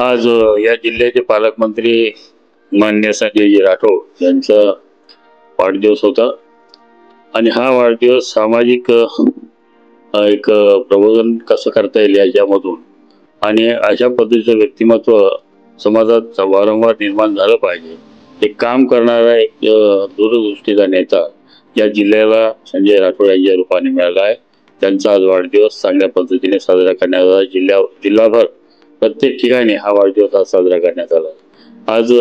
आज या जिल्ह्याचे पालकमंत्री माननीय संजयजी राठोड यांचा वाढदिवस होता आणि हा वाढदिवस सामाजिक एक प्रबोधन कसं करता येईल याच्यामधून आणि अशा पद्धतीचं व्यक्तिमत्व समाजात वारंवार निर्माण झालं पाहिजे. एक काम करणारा एक दूरदृष्टीचा नेता या जिल्ह्याला संजय राठोड यांच्या रूपाने मिळाला आहे. त्यांचा आज वाढदिवस चांगल्या पद्धतीने साजरा करण्यात आला. जिल्हाभर प्रत्येक ठिकाणी हा वाढदिवस आज साजरा करण्यात आला. आज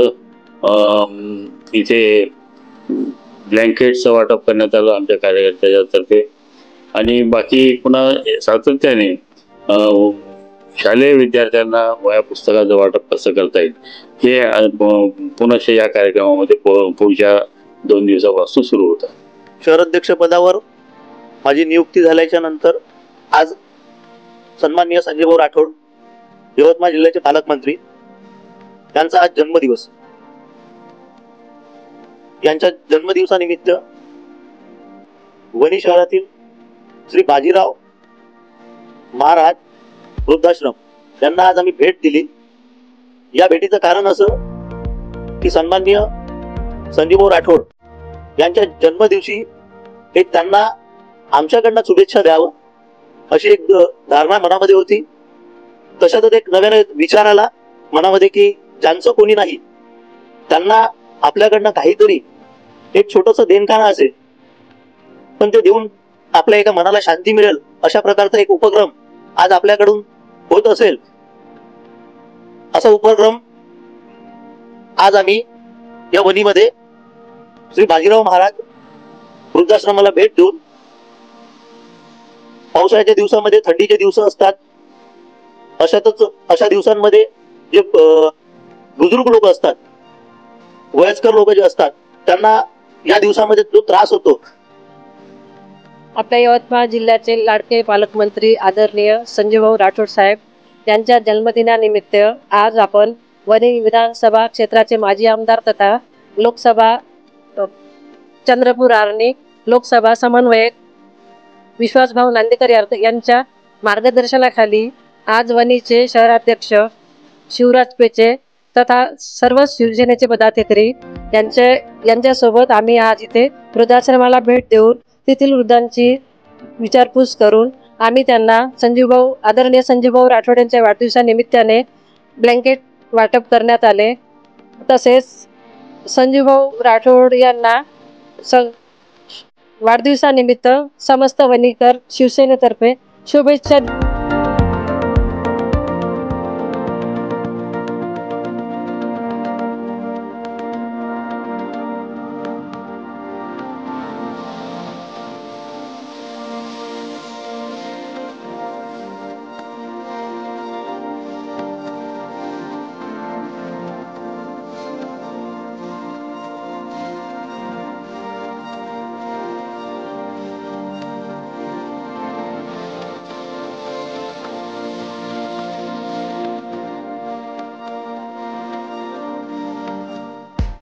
इथे ब्लँकेटचं वाटप करण्यात आलं आमच्या कार्यकर्त्यातर्फे आणि बाकी पुन्हा सातत्याने शालेय विद्यार्थ्यांना वह्या पुस्तकाचं वाटप कसं करता येईल हे पुनश्च या कार्यक्रमामध्ये पुढच्या 2 दिवसापासून सुरू होतं. शहराध्यक्ष पदावर माझी नियुक्ती झाल्याच्या नंतर आज सन्माननीय संजयभाऊ राठोड यवतमाळ जिल्ह्याचे पालकमंत्री यांचा आज जन्मदिवस. यांच्या जन्मदिवसानिमित्त वणी शहरातील श्री बाजीराव महाराज वृद्धाश्रम यांना आज आम्ही भेट दिली. या भेटीचं कारण असं की सन्माननीय संजयभाऊ राठोड यांच्या जन्मदिवशी एक त्यांना आमच्याकडनं शुभेच्छा द्यावं अशी एक धारणा मनामध्ये होती. तशातच एक नव्याने विचार आला मनामध्ये की ज्यांचं कोणी नाही त्यांना आपल्याकडनं काहीतरी एक छोटंसं देणखाना असेल पण ते देऊन आपल्या एका मनाला शांती मिळेल अशा प्रकारचा एक उपक्रम आज आपल्याकडून होत असेल. असा उपक्रम आज आम्ही या वनीमध्ये श्री बाजीराव महाराज वृद्धाश्रमाला भेट देऊन पावसाळ्याच्या दिवसामध्ये थंडीचे दिवस असतात अशा दिवसांमध्ये जे बुजुर्ग लोक असतात वयस्कर लोक जे असतात त्यांना या दिवसामध्ये जो त्रास होतो. आपल्या यवतमाळ जिल्ह्याचे लाडके पालकमंत्री आदरणीय संजयभाऊ राठोड साहेब यांच्या जन्मदिनानिमित्त आज आपण वणी विधानसभा क्षेत्राचे माजी आमदार तथा लोकसभा चंद्रपूर आर्णी लोकसभा समन्वयक विश्वासभाऊ नांदेकर यांच्या मार्गदर्शनाखाली आज वणीचे शहराध्यक्ष शिवराज पेचे तथा सर्व शिवसेनेचे पदाधिकारी यांच्यासोबत आम्ही आज इथे वृद्धाश्रमाला भेट देऊन तेथील वृद्धांची विचारपूस करून आम्ही त्यांना आदरणीय संजयभाऊ राठोड यांच्या वाढदिवसानिमित्ताने ब्लँकेट वाटप करण्यात आले. तसेच संजयभाऊ राठोड यांना वाढदिवसानिमित्त समस्त वणीकर शिवसेनेतर्फे शुभेच्छा